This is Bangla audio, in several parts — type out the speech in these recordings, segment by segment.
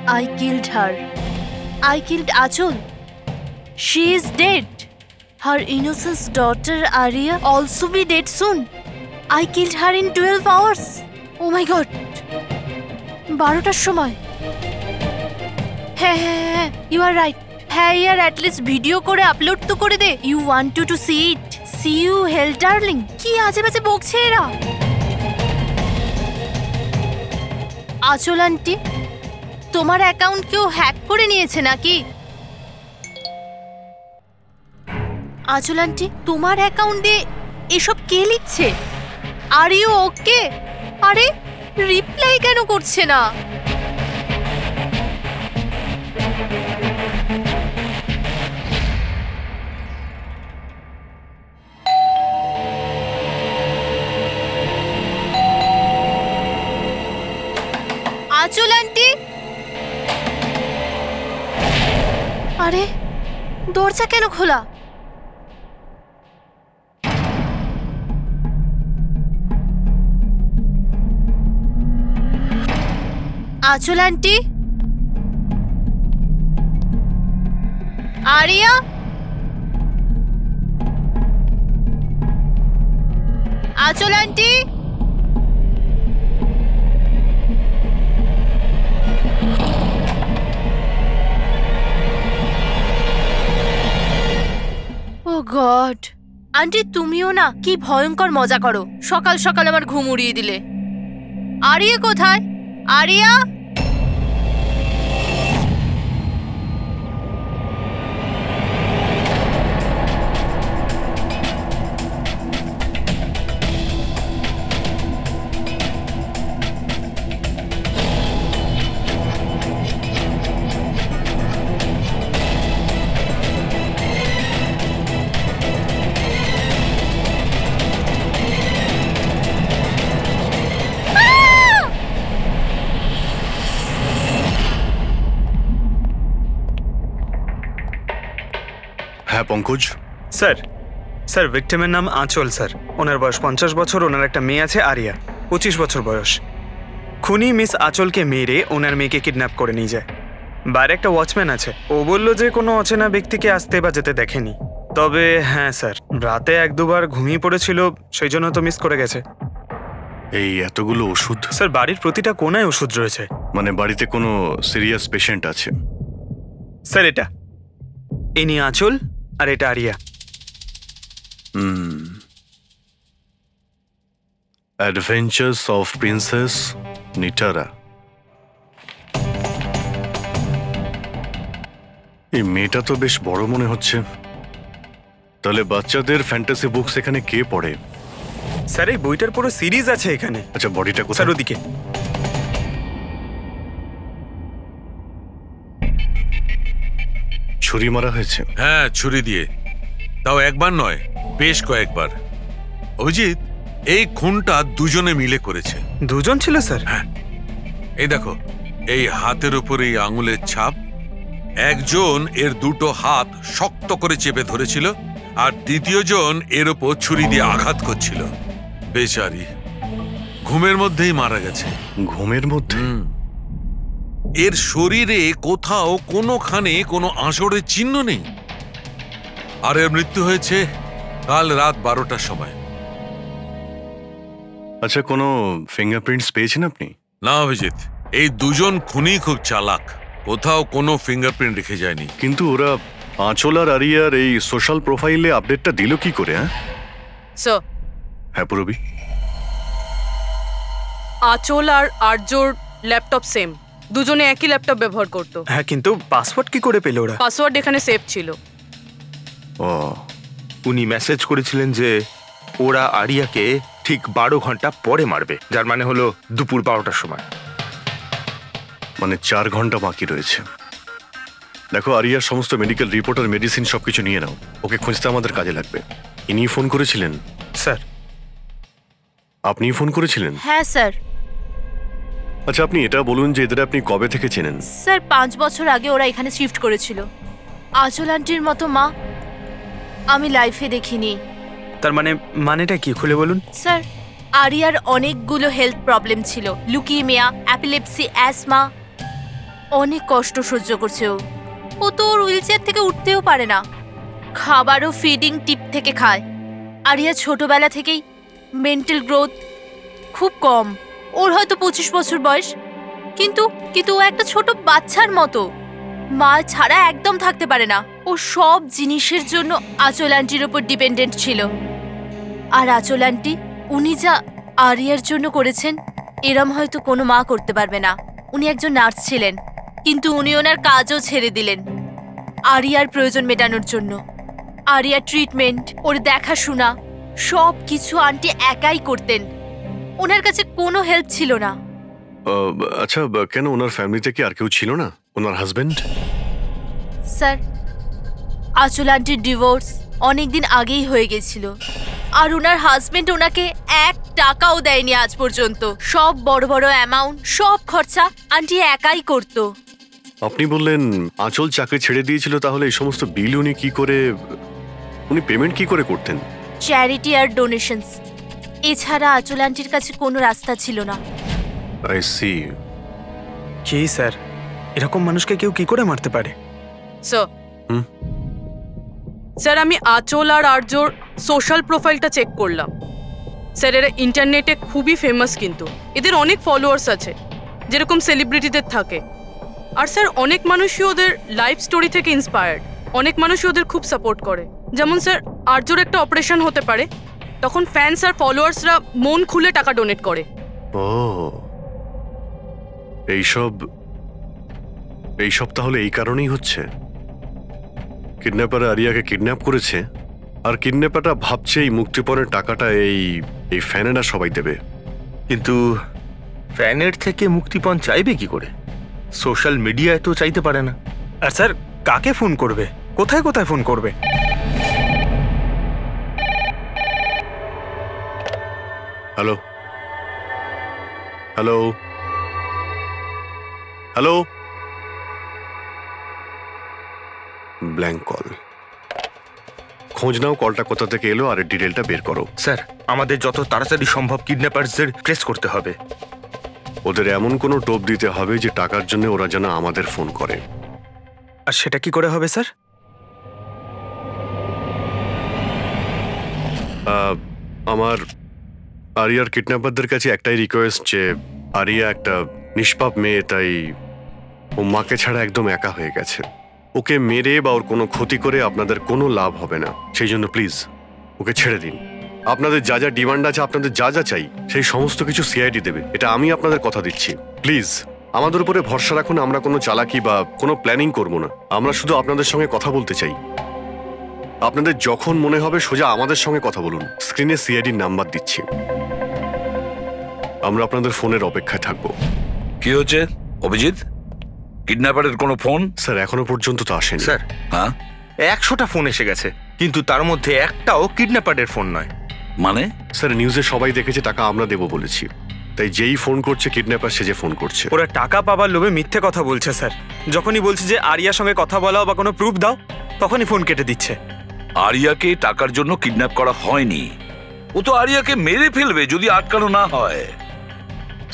I killed her. I killed Achol. She is dead. Her innocent daughter Arya also be dead soon. I killed her in 12 hours. Oh my god. 12টার সময়। হ্যাঁ, you are right. হ্যাঁ ইয়ার at least ভিডিও করে আপলোড তো করে দে। You want to see it. See you hell darling. কি আজে বাজে বকছে এরা। আচল আন্টি, তোমার অ্যাকাউন্ট কেউ হ্যাক করে নিয়েছে নাকি? আচল আন্টি, তোমার অ্যাকাউন্টে এসব কে লিখছে? Are you okay? আরে রিপ্লাই কেন করছে না? আচল আন্টি, আরে দরজা কেন খোলা? আচল আন্টি, আরিয়া, আচল আন্টি, ও গড, আন্টি তুমিও না কি ভয়ঙ্কর মজা করো। সকাল সকাল আমার ঘুম উড়িয়ে দিলে। আরিয়া কোথায়? আরিয়া, হ্যাঁ পঙ্কজ স্যার, স্যার ভিক্টিমের নাম আঁচল স্যার। ওনার বয়স 50 বছর। ওনার একটা মেয়ে আছে আরিয়া, 25 বছর বয়স। খুনি মিস আঁচলকে মেরে ওনার মেয়েকে কিডন্যাপ করে নিয়ে যায়। বাইরে একটা ওয়াচম্যান আছে, ও বলল যে কোনো অচেনা ব্যক্তিকে আসতে বা যেতে দেখেনি। তবে হ্যাঁ স্যার, রাতে 1-2বার ঘুমিয়ে পড়েছিল, সেই জন্য তো মিস করে গেছে। এই এতগুলো ওষুধ? স্যার বাড়ির প্রতিটা কোনায় ওষুধ রয়েছে। মানে বাড়িতে কোনো সিরিয়াস পেশেন্ট আছে? স্যার এটা ইনি আঁচল আর এটা Ariya. Adventures of princess Nitara. এই মেয়েটা তো বেশ বড় মনে হচ্ছে। তাহলে বাচ্চাদের ফ্যান্টাসি বুকস এখানে কে পড়ে? স্যার এই বইটার পুরো সিরিজ আছে এখানে। আচ্ছা বডিটা কোথায়? স্যার ওদিকে। ছুরি মারা হয়েছে? হ্যাঁ ছুরি দিয়ে, তাও একবার নয় বেশ কয়েকবার। অভিজিৎ, এই খুনটা দুজনে মিলে করেছে। দুজন ছিল স্যার? হ্যাঁ, এই দেখো এই হাতের উপর এই আঙুলের ছাপ। একজন এর দুটো হাত শক্ত করে চেপে ধরেছিল, আর দ্বিতীয় জন এর উপর ছুরি দিয়ে আঘাত করছিল। বেচারি ঘুমের মধ্যেই মারা গেছে। ঘুমের মধ্যে? এর শরীরে কোথাও কোনোখানে কোনো আঁচড়ের চিহ্ন নেই। আর এর মৃত্যু হয়েছে কাল রাত 12টার সময়। আচ্ছা কোনো ফিঙ্গারপ্রিন্টস পেয়েছেন আপনি? না অভিজিৎ, এই দুজন খুনি খুব চালাক, কোথাও কোনো ফিঙ্গারপ্রিন্ট রেখে যায়নি। কিন্তু ওরা আঁচল আর আরিয়ার এই সোশ্যাল প্রোফাইলে আপডেটটা দিল কি করে? স্যার, হ্যাঁ পুরবি, আঁচল আর আর্যর ল্যাপটপ সেম, দুজনে একই ল্যাপটপ ব্যবহার করতো। হ্যাঁ কিন্তু পাসওয়ার্ড কি করে পেল ওরা? পাসওয়ার্ড এখানে সেভ ছিল। ও উনি মেসেজ করেছিলেন যে ওরা আরিয়াকে ঠিক 12 ঘন্টা পরে মারবে, যার মানে হলো দুপুর 12টার সময়। মানে 4 ঘন্টা বাকি রয়েছে। দেখো আরিয়ার সমস্ত মেডিকেল রিপোর্ট আর মেডিসিন সবকিছু নিয়ে নাও, ওকে খুঁজতে আমাদের কাজে লাগবে। ইনি ফোন করেছিলেন? স্যার। আপনি ফোন করেছিলেন? হ্যাঁ স্যার। আচ্ছা আপনি এটা বলুন যে এদের আপনি কবে থেকে চেনেন? স্যার 5 বছর আগে ওরা এখানে শিফট করেছিল। আঁচল আন্টির মতো মা আমি লাইফে দেখিনি। তার মানেটা কি খুলে বলুন? স্যার আরিয়ার অনেকগুলো হেলথ প্রবলেম ছিল, লুকিমিয়া, অ্যাপিলেপসি, অ্যাসমা। অনেক কষ্ট সহ্য করছে ও তো ওর হুইলচেয়ার থেকে উঠতেও পারে না, খাবারও ফিডিং টিপ থেকে খায়। আরিয়া ছোটবেলা থেকেই মেন্টাল গ্রোথ খুব কম, ওর হয়তো 25 বছর বয়স, কিন্তু ও একটা ছোট বাচ্চার মতো, মা ছাড়া একদম থাকতে পারে না। ও সব জিনিসের জন্য আঁচল আন্টির ওপর ডিপেন্ডেন্ট ছিল। আর আঁচল আন্টি উনি যা আরিয়ার জন্য করেছেন এরম হয়তো কোনো মা করতে পারবে না। উনি একজন নার্স ছিলেন, কিন্তু উনি ওনার কাজও ছেড়ে দিলেন আরিয়ার প্রয়োজন মেটানোর জন্য। আরিয়ার ট্রিটমেন্ট, ওর দেখাশোনা সব কিছু আন্টি একাই করতেন, ওনার কাছে কোনো হেল্প ছিল না। আচ্ছা, কেন ওনার ফ্যামিলিতে কি আর কেউ ছিল না? ওনার হাজবেন্ড? স্যার, আঁচল আন্টির ডিভোর্স অনেকদিন আগেই হয়ে গেছিল, আর ওনার হাজবেন্ড ওনাকে 1 টাকাও দেয়নি আজ পর্যন্ত। সব বড় বড় অ্যামাউন্ট, সব খরচা আন্টি একাই করতো। আপনি বললেন আঁচল চাকরি ছেড়ে দিয়েছিল, তাহলে এই সমস্ত বিল উনি পেমেন্ট কি করে করতেন? চ্যারিটি আর ডোনেশনস, এছাড়া আঁচল আন্টির কাছে কোনো রাস্তা ছিল না। I C. কি স্যার, এরকম মানুষকে কেউ কি করে মারতে পারে? স্যার, স্যার আমি আঁচল আর আর্যর সোশ্যাল প্রোফাইলটা চেক করলাম। স্যার এরা ইন্টারনেটে খুবই ফেমাস, কিন্তু এদের অনেক ফলোয়ার্স আছে যেরকম সেলিব্রিটিদের থাকে। আর স্যার অনেক মানুষই ওদের লাইফ স্টোরি থেকে ইন্সপায়ার্ড, অনেক মানুষই ওদের খুব সাপোর্ট করে। যেমন স্যার আর্যর একটা অপারেশন হতে পারে, তখন ফ্যান্স আর ফলোয়ার্সরা মন খুলে টাকা ডোনেট করে। ও, এইসব তাহলে এই কারণেই হচ্ছে। কিডন্যাপার আরিয়াকে কিডন্যাপ করেছে, আর কিডন্যাপারটা ভাবছে এই মুক্তিপণের টাকাটা এই ফ্যানেরা সবাই দেবে। কিন্তু ফ্যানের থেকে মুক্তিপণ চাইবে কি করে? সোশ্যাল মিডিয়ায় তো চাইতে পারে না। আর স্যার কাকে ফোন করবে, কোথায় কোথায় ফোন করবে? Hello hello hello, blank call. খোঁজ নাও কলটা কোথা থেকে এলো আর ডিটেলটা বের করো। স্যার, আমাদের যত তাড়াতাড়ি সম্ভব কিডন্যাপারদের ট্রেস করতে হবে। ওদের এমন কোনো টোপ দিতে হবে যে টাকার জন্য ওরা যেন আমাদের ফোন করে। আর সেটা কি করে হবে স্যার? আমার আরিয়ার কিডন্যাপারদের কাছে একটাই রিকোয়েস্ট যে আরিয়া একটা নিষ্পাপ মেয়ে, তাই ও মাকে ছাড়া একদম একা হয়ে গেছে। ওকে মেরে বা ওর কোনো ক্ষতি করে আপনাদের কোনো লাভ হবে না, সেই জন্য প্লিজ ওকে ছেড়ে দিন। আপনাদের যা যা ডিমান্ড আছে, আপনাদের যা যা চাই, সেই সমস্ত কিছু সিআইডি দেবে, এটা আমি আপনাদের কথা দিচ্ছি। প্লিজ আমাদের উপরে ভরসা রাখুন, আমরা কোনো চালাকি বা কোনো প্ল্যানিং করবো না। আমরা শুধু আপনাদের সঙ্গে কথা বলতে চাই। আপনাদের যখন মনে হবে সোজা আমাদের সঙ্গে কথা বলুন। স্ক্রিনে সিআইডির নাম্বার দিচ্ছি, আমরা আপনাদের ফোনের অপেক্ষায় থাকবো। কি হচ্ছে অভিজিৎ? কিডন্যাপারের কোনো ফোন? স্যার এখনো পর্যন্ত তো আসেনি। স্যার, হ্যাঁ 100টা ফোন এসে গেছে, কিন্তু তার মধ্যে একটাও কিডন্যাপারের ফোন নয়। মানে? স্যার নিউজে সবাই দেখেছে টাকা আমরা দেবো বলেছি, তাই যেই ফোন করছে কিডন্যাপার সেজে ফোন করছে। ওরা টাকা পাবার লোভে মিথ্যে কথা বলছে স্যার। যখনই বলছে যে আরিয়ার সঙ্গে কথা বলাও বা কোনো প্রুফ দাও, তখনই ফোন কেটে দিচ্ছে। আরিয়াকে টাকার জন্য কিডন্যাপ করা হয়নি, ও তো আরিয়াকে মেরে ফেলবে যদি আটকানো না হয়।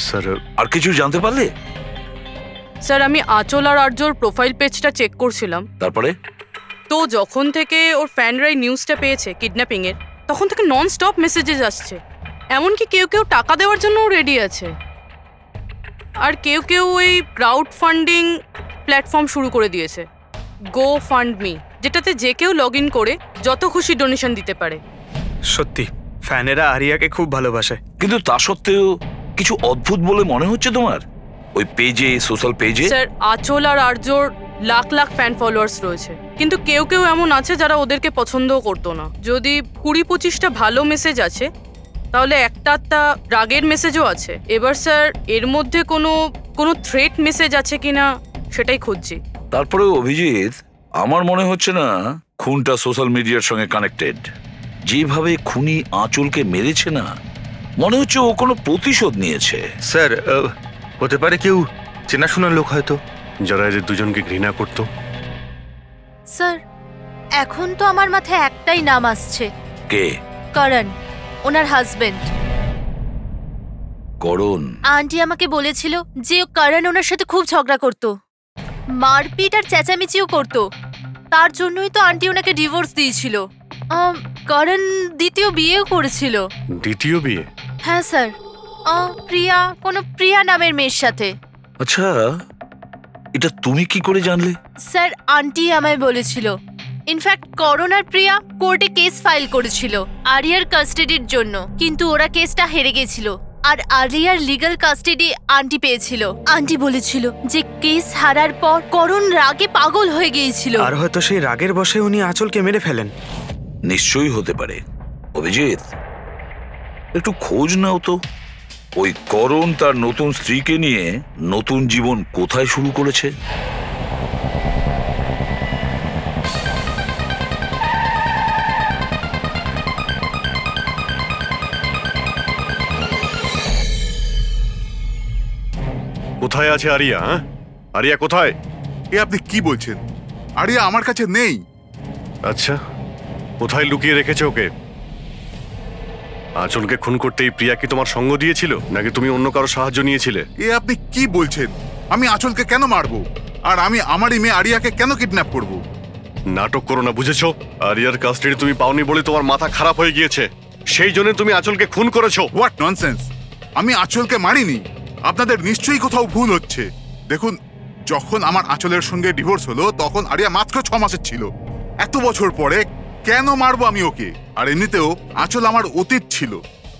স্যার আর কিছু জানতে পারলে? স্যার আমি আঁচল আর আর্যর প্রোফাইল পেজটা চেক করছিলাম, তারপরে? তো যখন থেকে ওর ফ্যানরাই নিউজটা পেয়েছে কিডন্যাপিং এর, তখন থেকে নন স্টপ মেসেজেস আসছে। এমনকি কেউ কেউ টাকা দেওয়ার জন্যও রেডি আছে, আর কেউ ওই ক্রাউড ফান্ডিং প্ল্যাটফর্ম শুরু করে দিয়েছে, গো ফান্ড মি, যেটাতে যে কেউ লগ ইন করে যত খুশি ডোনেশন দিতে পারে। সত্যি ফ্যানেরা আরিয়াকে খুব ভালোবাসে। কিন্তু তা সত্ত্বেও কিছু অদ্ভুত বলে মনে হচ্ছে তোমার ওই পেজে, সোশ্যাল পেজে? স্যার আঁচল আর আর্যর লাখ লাখ ফ্যান ফলোয়ার্স রয়েছে, কিন্তু কেউ এমন আছে যারা ওদেরকে পছন্দও করতো না। যদি 20-25টা ভালো মেসেজ আছে, তাহলে একটা রাগের মেসেজও আছে। এবার স্যার এর মধ্যে কোনো থ্রেট মেসেজ আছে কিনা সেটাই খুঁজছি। তারপরে অভিজিৎ, আমার মনে হচ্ছে না খুনটা সোশ্যাল মিডিয়ার সঙ্গে কানেক্টেড। যেভাবে খুনি আঁচলকে মেরেছে না, মনে হচ্ছে ও কোনো প্রতিশোধ নিয়েছে। স্যার, হতে পারে কেউ চেনাশোনা লোক হয়তো, যারা এদের দুজনকে ঘৃণা করত। স্যার এখন তো আমার মাথায় একটাই নাম আসছে। কে? করণ, ওনার হাজবেন্ড। করণ? আন্টি আমাকে বলেছিল যে করণ ওনার সাথে খুব ঝগড়া করতো। মারপিট আর চেঁচামেচিও করতো। তার জন্যই তো আন্টি ওনাকে ডিভোর্স দিয়েছিল। করণ দ্বিতীয় বিয়েও করেছিল। দ্বিতীয় বিয়ে? হ্যাঁ স্যার, প্রিয়া, কোনো প্রিয়া নামের মেয়ের সাথে। আচ্ছা, এটা তুমি কি করে জানলে? স্যার, আন্টি আমায় বলেছিল। ইনফ্যাক্ট করণ আর প্রিয়া কোর্টে কেস ফাইল করেছিল আরিয়ার কাস্টাডির জন্য, কিন্তু ওরা কেসটা হেরে গেছিল আর আরিয়ার লিগ্যাল কাস্টাডি আন্টি পেয়েছিল। আন্টি বলেছিল যে কেস হারার পর করণ রাগে পাগল হয়ে গিয়েছিল। আর হয়তো সেই রাগের বশে উনি আঁচলকে মেরে ফেলেন। নিশ্চয়ই হতে পারে। অভিজিৎ, একটু খোঁজ নাও তো, ওই করণ তার নতুন স্ত্রীকে নিয়ে নতুন জীবন কোথায় শুরু করেছে। কোথায় আছে আরিয়া? আরিয়া কোথায়? এ আপনি কি বলছেন? আরিয়া আমার কাছে নেই। আচ্ছা, কোথায় লুকিয়ে রেখেছে ওকে? আঁচলকে খুন করতেই প্রিয়া কি তোমার সঙ্গ দিয়েছিল, নাকি তুমি অন্য কারো সাহায্য নিয়েছিলে? এ আপনি কি বলছেন? আমি আঁচলকে কেন মারবো? আর আমি আমারই মেয়ে আরিয়াকে কেন কিডন্যাপ করব? নাটক করো না, বুঝেছো? আরিয়ার কাস্টাডি তুমি পাওনি বলে তোমার মাথা খারাপ হয়ে গিয়েছে, সেই জন্য তুমি আঁচলকে খুন করেছো। What nonsense! আমি আঁচলকে মারিনি। আপনাদের নিশ্চয়ই কোথাও ভুল হচ্ছে। দেখুন, যখন আমার আঁচলের সঙ্গে ডিভোর্স হলো তখন আরিয়া মাত্র 6 মাসের ছিল। এত বছর পরে কেন মারবো আমি ওকে? আর এমনিতেও আঁচল আমার অতীত ছিল,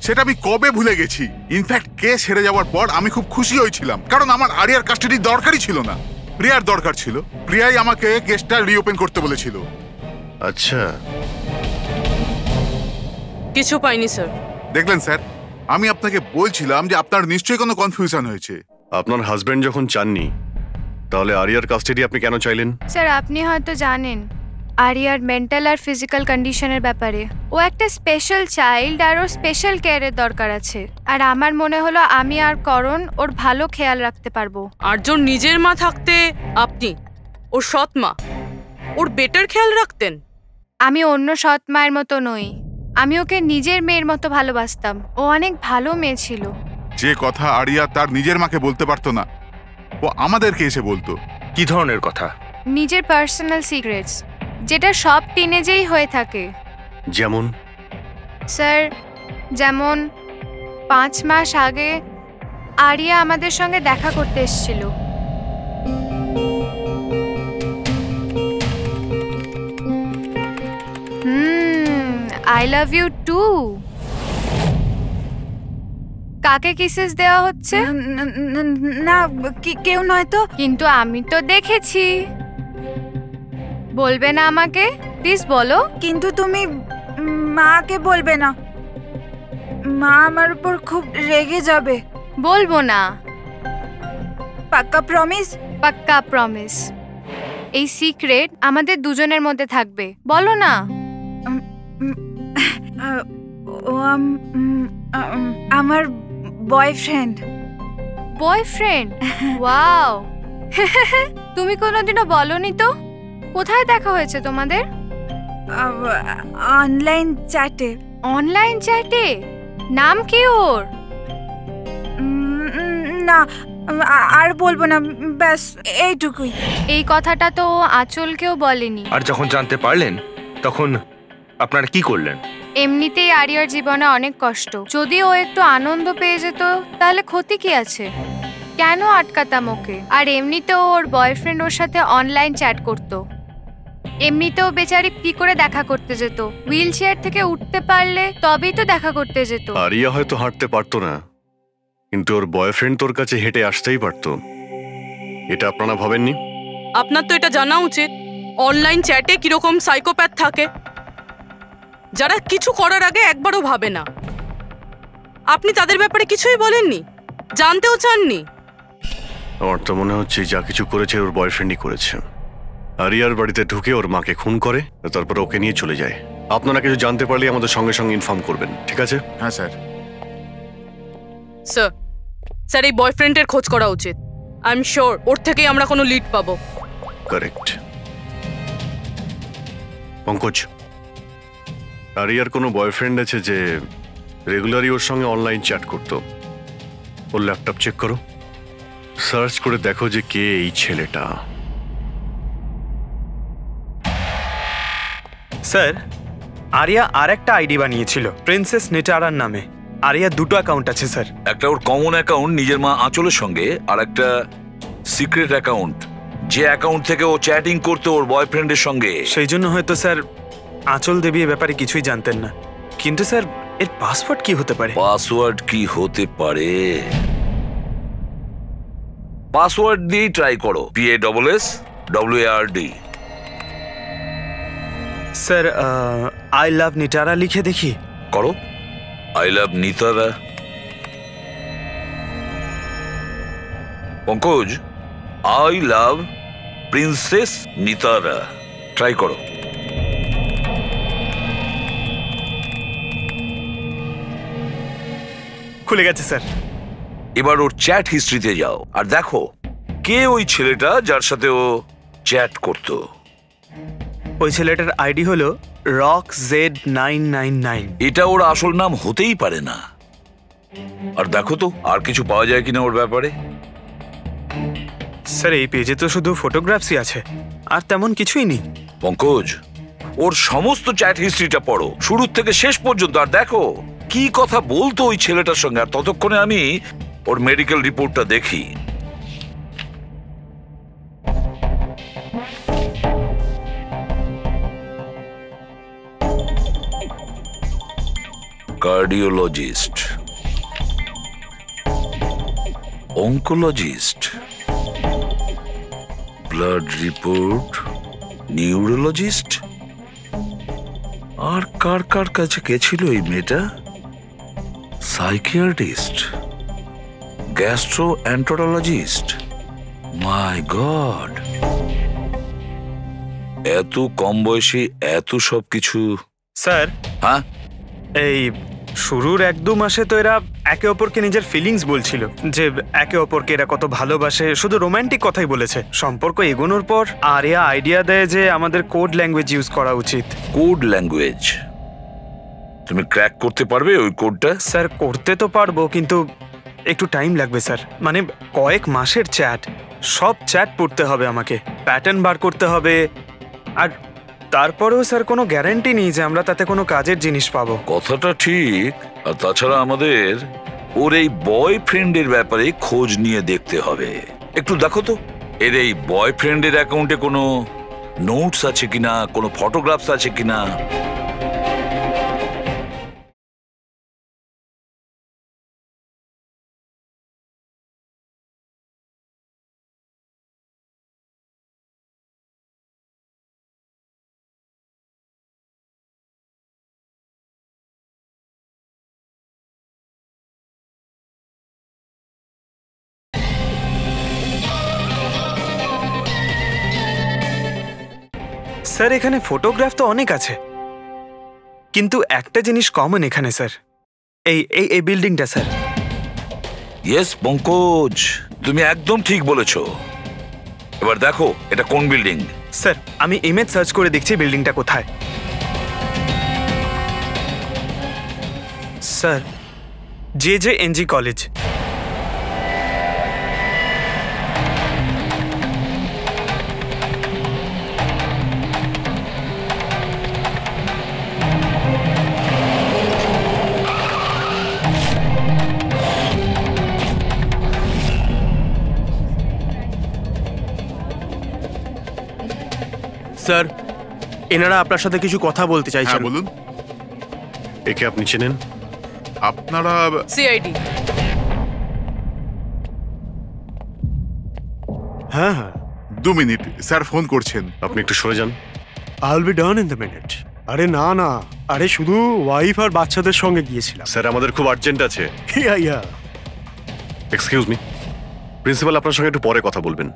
সেটা আমি কবে ভুলে গেছি। ইনফ্যাক্ট কেস হেরে যাওয়ার পর আমি খুব খুশি হয়েছিলাম, কারণ আমার আরিয়ার কাস্টাডি দরকারই ছিল না, প্রিয়ার দরকার ছিল। প্রিয়াই আমাকে কেসটা রিওপেন করতে বলেছিল। আচ্ছা, কিছু পাইনি স্যার। দেখলেন স্যার, আমি আপনাকে বলছিলাম যে আপনার নিশ্চয়ই কোনো কনফিউশন হয়েছে। আপনার হাজবেন্ড যখন চাননি, তাহলে আরিয়ার কাস্টাডি আপনি কেন চাইলেন? স্যার, আপনি হয়তো জানেন আরিয়ার মেন্টাল আর ফিজিক্যাল কন্ডিশনের ব্যাপারে। ও একটা স্পেশাল চাইল্ড আর ওর স্পেশাল কেয়ারের দরকার আছে। আর আমার মনে হলো আমি আর করণ ওর ভালো খেয়াল রাখতে পারবো। আর্যর নিজের মা থাকতে আপনি ওর সৎ মা, ওর বেটার খেয়াল রাখতেন। আমি অন্য সৎ মায়ের মতো নই, আমি ওকে নিজের মেয়ের মতো ভালোবাসতাম। ও অনেক ভালো মেয়ে ছিল। যে কথা আরিয়া তার নিজের মাকে বলতে পারতো না, ও আমাদেরকে এসে বলতো। কি ধরনের কথা? নিজের পার্সোনাল সিক্রেটস, যেটা সব টিনেজেই হয়ে থাকে। যেমন? স্যার, যেমন 5 মাস আগে আরিয়া আমাদের সঙ্গে দেখা করতে এসেছিল। I love you too. কাকে কিসেস দেওয়া হচ্ছে? না, কেউ নয় তো। কিন্তু আমি তো দেখেছি। বলবে না আমাকে? প্লিজ বলো। কিন্তু তুমি মাকে বলবে না, মা আমার উপর খুব রেগে যাবে। বলবো না। পাক্কা প্রমিস? পাক্কা প্রমিস। এই সিক্রেট আমাদের দুজনের মধ্যে থাকবে। বলো না। ও আমার বয়ফ্রেন্ড। বয়ফ্রেন্ড? ওয়াও। তুমি কোনোদিনও বলনি তো। কোথায় দেখা হয়েছে তোমাদের? অনলাইন চ্যাটে। অনলাইন চ্যাটে? নাম কি ওর? না, আর বলবো না, ব্যাস এইটুকুই। এই কথাটা তো আঁচলকেও বলেনি। আর যখন জানতে পারলেন তখন আপনারা কি করলেন? এমনিতেই আরিয়ার জীবনে অনেক কষ্ট, যদি ও একটু আনন্দ পেয়ে যেত তাহলে ক্ষতি কি আছে? কেন আটকাতাম ওকে? আর এমনিতেও ওর বয়ফ্রেন্ড ওর সাথে অনলাইন চ্যাট করতো। এমনিতেও বেচারি কি করে দেখা করতে যেত? হুইল চেয়ার থেকে উঠতে পারলে তবেই তো দেখা করতে যেত। আরিয়া হয়তো হাঁটতে পারতো না, কিন্তু ওর বয়ফ্রেন্ড তোর কাছে হেঁটে আসতেই পারতো। এটা আপনারা ভাবেননি? আপনার তো এটা জানা উচিত অনলাইন চ্যাটে কিরকম সাইকোপ্যাথ থাকে, যারা কিছু করার আগে একবারও ভাবে না। আপনি তাদের ব্যাপারে কিছুই বলেননি, জানতেও চাননি। আমার তো মনে হচ্ছে যা কিছু করেছে ওর বয়ফ্রেন্ডই করেছে। আরিয়ার বাড়িতে ঢুকে ওর মাকে খুন করে, তারপর ওকে নিয়ে চলে যায়। আপনারা কিছু জানতে পারলে আমাদের সঙ্গে সঙ্গে ইনফর্ম করবেন, ঠিক আছে? হ্যাঁ স্যার। স্যার, স্যার এই বয়ফ্রেন্ডের খোঁজ করা উচিত। আই এম শিওর ওর থেকেই আমরা কোনো লিড পাবো। কারেক্ট। পঙ্কজ, আরিয়ার কোনো বয়ফ্রেন্ড আছে যে রেগুলারই ওর সঙ্গে অনলাইন চ্যাট করতো? ওর ল্যাপটপ চেক করো, সার্চ করে দেখো যে কে এই ছেলেটা। স্যার আরিয়া আর একটা আইডি বানিয়েছিল প্রিন্সেস নিটারার নামে। আরিয়ার দুটো অ্যাকাউন্ট আছে স্যার। একটা ওর কমন অ্যাকাউন্ট নিজের মা আঁচলের সঙ্গে, আর একটা সিক্রেট অ্যাকাউন্ট, যে অ্যাকাউন্ট থেকে ও চ্যাটিং করতো ওর বয়ফ্রেন্ডের সঙ্গে। সেই জন্য হয়তো স্যার আঁচল দেবী এ ব্যাপারে কিছুই জানতেন না। কিন্তু স্যার এর পাসওয়ার্ড কি হতে পারে? পাসওয়ার্ড কি হতে পারে? পাসওয়ার্ড দিয়ে ট্রাই করো, PASSWARD। Sir I love Nitara লিখে দেখি। করো, I love Nitara. Pankaj, I love princess Nitara, try করো। খুলে গেছে স্যার। এবার ওর চ্যাট হিস্ট্রিতে যাও আর দেখো কে ওই ছেলেটা যার সাথে ও চ্যাট করতো। ওই ছেলেটার আইডি হলো RockZ999। এটা ওর আসল নাম হতেই পারে না। আর দেখো তো আর কিছু পাওয়া যায় কিনা ওর ব্যাপারে। স্যার এই পেজে তো শুধু ফটোগ্রাফসই আছে, আর তেমন কিছুই নেই। পঙ্কজ, ওর সমস্ত চ্যাট হিস্ট্রিটা পড়ো শুরু থেকে শেষ পর্যন্ত, আর দেখো কি কথা বলতো ওই ছেলেটার সঙ্গে। আর ততক্ষণে আমি ওর মেডিকেল রিপোর্টটা দেখি। Cardiologist, oncologist, blood report, neurologist. আর কার কার কাছে গেছিল এই মেয়েটা? Psychiatrist, gastroenterologist. মাই গড, এত কম বয়সে এত সব কিছু। স্যার হ্যাঁ, এই শুরুর 1-2 মাসে তো এরা একে অপরকে নিজের ফিলিংস বলছিল, যে একে অপরকে এরা কত ভালোবাসে, শুধু রোমান্টিক কথাই বলেছে। সম্পর্ক এগোনোর পর আরিয়া আইডিয়া দেয় যে আমাদের কোড ল্যাঙ্গুয়েজ ইউজ করা উচিত। Code language? তুমি ক্র্যাক করতে পারবে ওই কোডটা? স্যার করতে তো পারবো, কিন্তু একটু টাইম লাগবে স্যার। মানে কয়েক মাসের চ্যাট, সব চ্যাট পড়তে হবে আমাকে, প্যাটার্ন বার করতে হবে। আর তারপরেও স্যার কোনো গ্যারান্টি নেই যে আমরা তাতে কোনো কাজের জিনিস পাবো। কথাটা ঠিক। আর তাছাড়া আমাদের ওর এই বয়ফ্রেন্ডের ব্যাপারে খোঁজ নিয়ে দেখতে হবে। একটু দেখো তো এর এই বয়ফ্রেন্ডের অ্যাকাউন্টে কোনো নোটস আছে কিনা, কোনো ফটোগ্রাফস আছে কিনা। স্যার এখানে ফটোগ্রাফ তো অনেক আছে, কিন্তু একটা জিনিস কমন এখানে স্যার, এই এই এই বিল্ডিংটা স্যার। ইয়েস পঙ্কজ, তুমি একদম ঠিক বলেছো। এবার দেখো এটা কোন বিল্ডিং। স্যার আমি ইমেজ সার্চ করে দেখছি বিল্ডিংটা কোথায়। Sir JJNG college. স্যার এনারা আপনার সাথে কিছু কথা বলতে চাইছেন। হ্যাঁ বলুন। একে আপনি চেনেন? আপনারা সিআইডি। হ্যাঁ হ্যাঁ 2 মিনিট, স্যার ফোন করছেন। আপনি একটু সরে যান। I will be done in the minute. আরে না না, আরে শুধু ওয়াইফ আর বাচ্চাদের সঙ্গে গিয়েছিলাম। স্যার আমাদের খুব আর্জেন্ট আছে। ইয়া ইয়া। এক্সকিউজ মি, প্রিন্সিপাল আপনার সঙ্গে একটু পরে কথা বলবেন।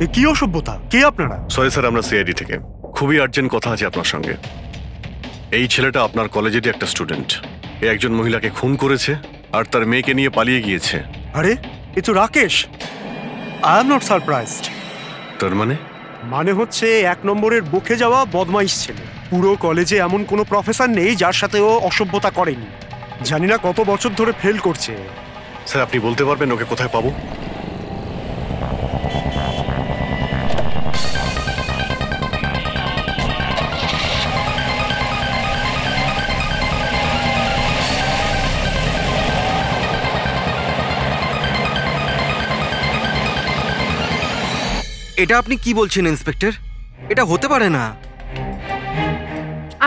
এ কি অসভ্যতা! কে আপনারা? সরি স্যার, আমরা সিআইডি থেকে। খুবই আর্জেন্ট কথা আছে আপনার সঙ্গে। এই ছেলেটা আপনার কলেজেরই একটা স্টুডেন্ট। এ একজন মহিলাকে খুন করেছে আর তার মেয়েকে নিয়ে পালিয়ে গিয়েছে। আরে এ তো Rakesh. I am not surprised. তার মানে হচ্ছে 1 নম্বরের বকে যাওয়া বদমাইশ ছেলে। পুরো কলেজে এমন কোনো প্রফেসর নেই যার সাথে ও অসভ্যতা করেনি। জানি না কত বছর ধরে ফেল করছে। স্যার আপনি বলতে পারবেন ওকে কোথায় পাবো? এটা আপনি কি বলছেন ইন্সপেক্টর? এটা হতে পারে না।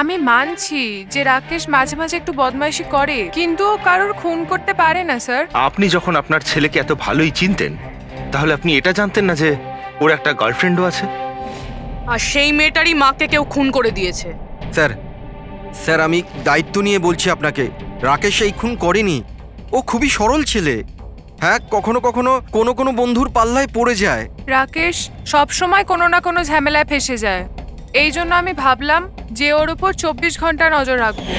আমি মানছি যে রাকেশ মাঝে মাঝে একটু বদমাইশি করে, কিন্তু ও কারোর খুন করতে পারে না স্যার। আপনি যখন আপনার ছেলেকে এত ভালোই চিনতেন, তাহলে আপনি এটা জানতেন না যে ওর একটা গার্লফ্রেন্ডও আছে? আর সেই মেয়েটারই মাকে কেউ খুন করে দিয়েছে। স্যার স্যার আমি দায়িত্ব নিয়ে বলছি আপনাকে, রাকেশ এই খুন করেনি। ও খুবই সরল ছেলে। হ্যাঁ, কখনো কখনো কোনো বন্ধুর পাল্লায় পড়ে যায়। রাকেশ সব সময় কোনো না কোনো ঝামেলায় ফেসে যায়, এই জন্য আমি ভাবলাম যে ওর উপর 24 ঘন্টা নজর রাখবো।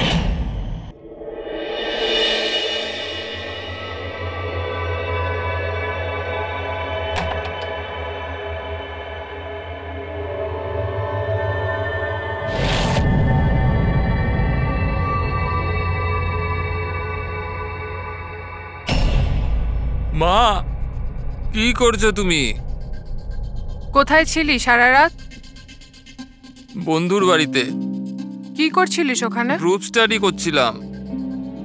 মা, কি করছো তুমি? কোথায় ছিলি সারা রাত? বন্ধুর বাড়িতে। কি করছিলিস ওখানে? গ্রুপ স্টাডি করছিলাম।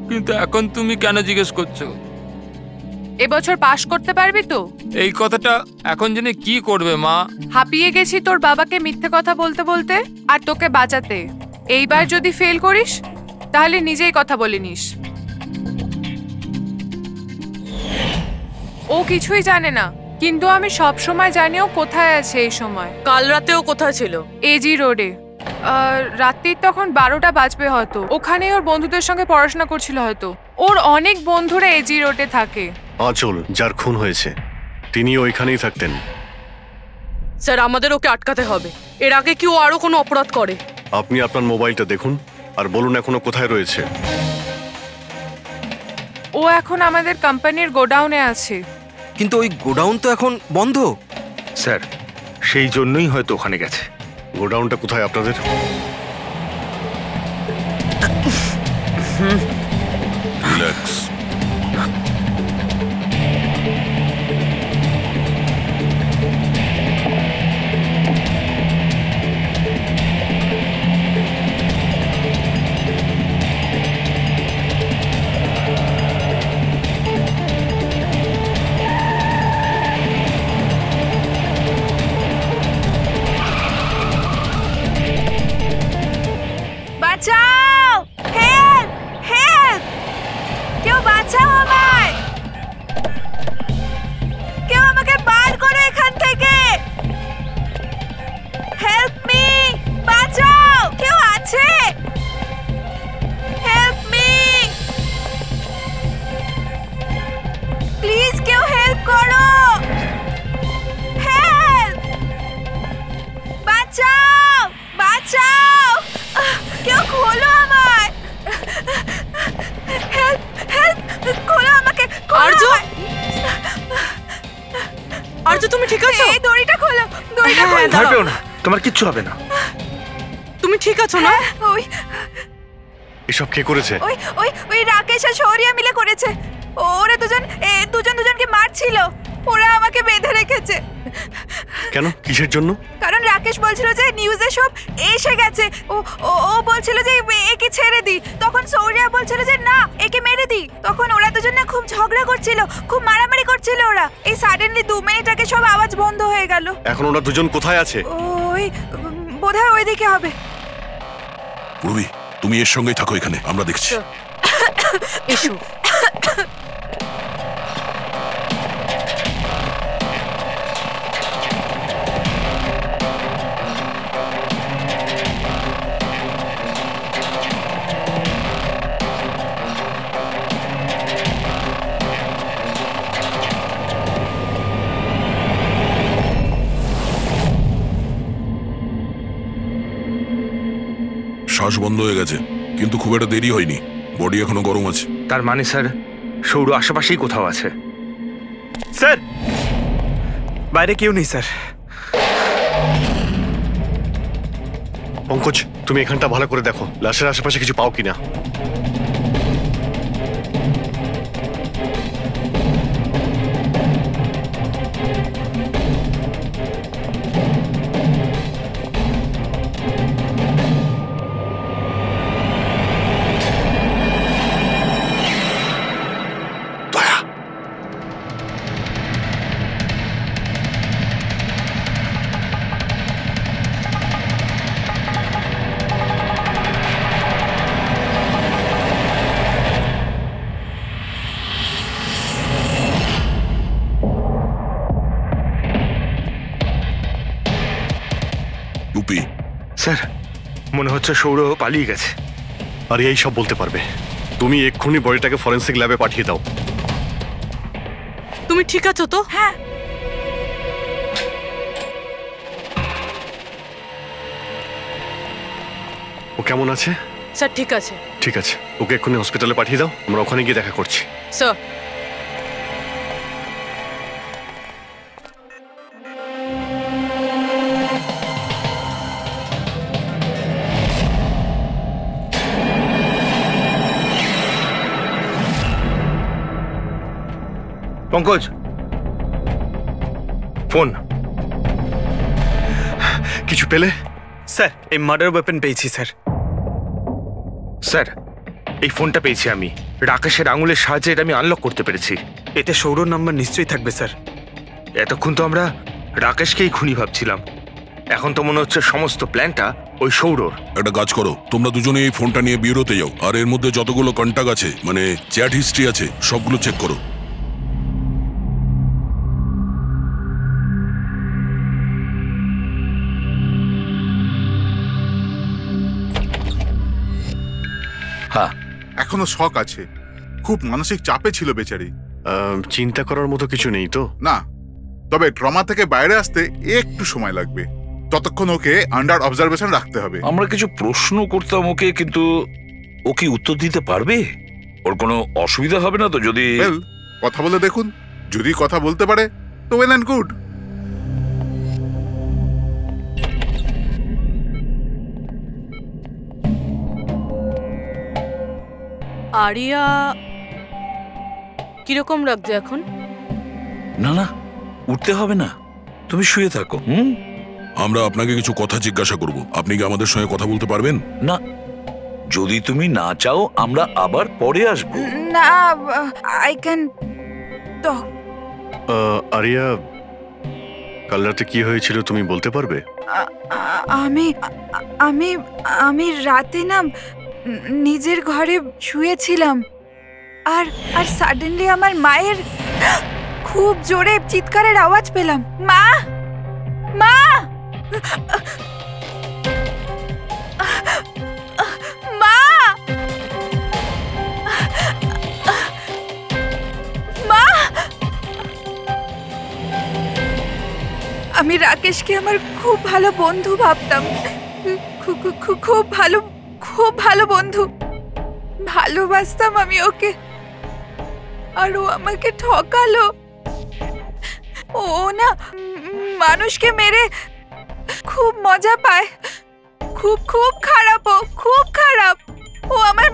কিন্তু এখন তুমি কেন জিজ্ঞেস করছো? এবছর পাশ করতে পারবি তো? এই কথাটা এখন জেনে কি করবে মা? হাঁপিয়ে গেছি তোর বাবাকে মিথ্যে কথা বলতে বলতে আর তোকে বাঁচাতে। এইবার যদি ফেল করিস তাহলে নিজেই কথা বলে নিস। ও কিছুই জানে না, কিন্তু আমি সব সময় জানি ও কোথায় আছে। এই সময় কাল রাতেও কোথায় ছিল? এজি রোডে। রাত্রির তখন 12টা বাজবে হয়তো। ওখানে ওর বন্ধুদের সঙ্গে পড়াশোনা করছিল হয়তো। ওর অনেক বন্ধুরা এজি রোডে থাকে। আঁচল যার খুন হয়েছে তিনি ওইখানেই থাকতেন। স্যার আমাদের ওকে আটকাতে হবে। এর আগে কি ও আরো কোনো অপরাধ করে? আপনি আপনার মোবাইলটা দেখুন আর বলুন এখনো কোথায় রয়েছে। ও এখন আমাদের কোম্পানির গোডাউনে আছে। কিন্তু ওই গোডাউন তো এখন বন্ধ। স্যার সেই জন্যই হয়তো ওখানে গেছে। গোডাউনটা কোথায় আপনাদের? রিল্যাক্স। বাঁচাও! হেল্প! হেল্প! কেউ বাঁচাও আমায়! কেউ আমাকে বার করো এখান থেকে! Help me! বাঁচাও! কেউ আছে? Help me! প্লিজ কেউ হেল্প করো! হেল্প! বাঁচাও! বাঁচাও! কেউ খোলো আমায়! হেল্প! হেল্প! খোলো আমাকে! আরজু! আরজু তুমি ঠিক আছো? এই দড়িটা খোলো! দড়িটা খোলো! ভয় পেও না, তোমার কিচ্ছু হবে না। তুমি ঠিক আছো না? ওই এসব কে করেছে? ওই ওই ওই রাকেশ আর শৌরিয়া মিলে করেছে। ওরা দুজনকে মারছিল। ওরা আমাকে বেঁধে রেখেছে। কেন? কিসের জন্য? কারণ রাকেশ বলছিল যে নিউজে সব এসে গেছে। ও বলছিল যে একে ছেড়ে দি। তখন শৌরিয়া বলছিল যে না, একে মেরে দি। তখন ওরা দুজন না খুব ঝগড়া করছিল, খুব মারামারি করছিল ওরা। এই সাডেনলি 2 মিনিট আগে সব আওয়াজ বন্ধ হয়ে গেল। এখন ওরা দুজন কোথায় আছে? ওই বোধহয় ওইদিকে হবে। পূর্বী, তুমি এর সঙ্গেই থাকো এখানে, আমরা দেখছি। এসো। শ্বাস বন্ধ হয়ে গেছে, কিন্তু খুব একটা দেরি হয়নি। বডি এখনো গরম আছে। তার মানে স্যার সৌর আশেপাশেই কোথাও আছে। স্যার বাইরে কেউ নেই স্যার। পঙ্কজ, তুমি এখানটা ভালো করে দেখো, লাশের আশেপাশে কিছু পাও কিনা। স্যার মনে হচ্ছে সৌর পালিয়ে গেছে। আর এই সব বলতে পারবে? তুমি এক্ষুনি বডিটাকে ফরেন্সিক ল্যাবে পাঠিয়ে দাও। তুমি ঠিক আছো তো? হ্যাঁ। ও কেমন আছে? স্যার ঠিক আছে। ঠিক আছে, ওকে এক্ষুনি হসপিটালে পাঠিয়ে দাও, আমরা ওখানে গিয়ে দেখা করছি। স্যার। পঙ্কজ, ফোন। কিছু পেলে? স্যার এই মার্ডার ওয়েপন পেয়েছি স্যার। স্যার এই ফোনটা পেয়েছি আমি, রাকেশের আঙুলের সাহায্যে এটা আমি আনলক করতে পেরেছি। এতে সৌরভ নাম্বার নিশ্চয়ই থাকবে স্যার। এতক্ষণ তো আমরা রাকেশকেই খুনি ভাবছিলাম, এখন তো মনে হচ্ছে সমস্ত প্ল্যানটা ওই সৌরর। একটা কাজ করো, তোমরা দুজনে এই ফোনটা নিয়ে বিউরোতে যাও, আর এর মধ্যে যতগুলো কন্টাক্ট আছে, মানে চ্যাট হিস্ট্রি আছে, সবগুলো চেক করো। হ্যাঁ, এখনো শক আছে, খুব মানসিক চাপে ছিল বেচারি। চিন্তা করার মতো কিছু নেই তো? না, তবে ট্রমা থেকে বাইরে আসতে একটু সময় লাগবে, ততক্ষণ ওকে আন্ডার অবজারভেশন রাখতে হবে। আমরা কিছু প্রশ্ন করতাম ওকে, কিন্তু ও কি উত্তর দিতে পারবে? ওর কোনো অসুবিধা হবে না তো? যদি কথা বলে দেখুন, যদি কথা বলতে পারে তো ওয়েল অ্যান্ড গুড। আরিয়া কিরকম লাগছে এখন? না না, উঠতে হবে না, তুমি শুয়ে থাকো। আমরা আপনাকে কিছু কথা জিজ্ঞাসা করব, আপনি কি আমাদের সঙ্গে কথা বলতে পারবেন? না, যদি তুমি না চাও আমরা আবার পরে আসবো। না, আই ক্যান টক। আরিয়া, কাল রাতে কি হয়েছিল তুমি বলতে পারবে? আমি আমি আমি রাতে না নিজের ঘরে শুয়েছিলাম, আর আর সাডেনলি আমার মায়ের খুব জোরে চিৎকারের আওয়াজ পেলাম। মা, মা, মা, মা। আমি রাকেশকে আমার খুব ভালো বন্ধু ভাবতাম, খুব ভালো বন্ধু ভালোবাসতাম আমি ওকে, আর ও আমাকে ঠকালো। ও না মানুষকে মেরে খুব মজা পায়, খুব খুব খারাপ, ও খুব খারাপ। ও আমার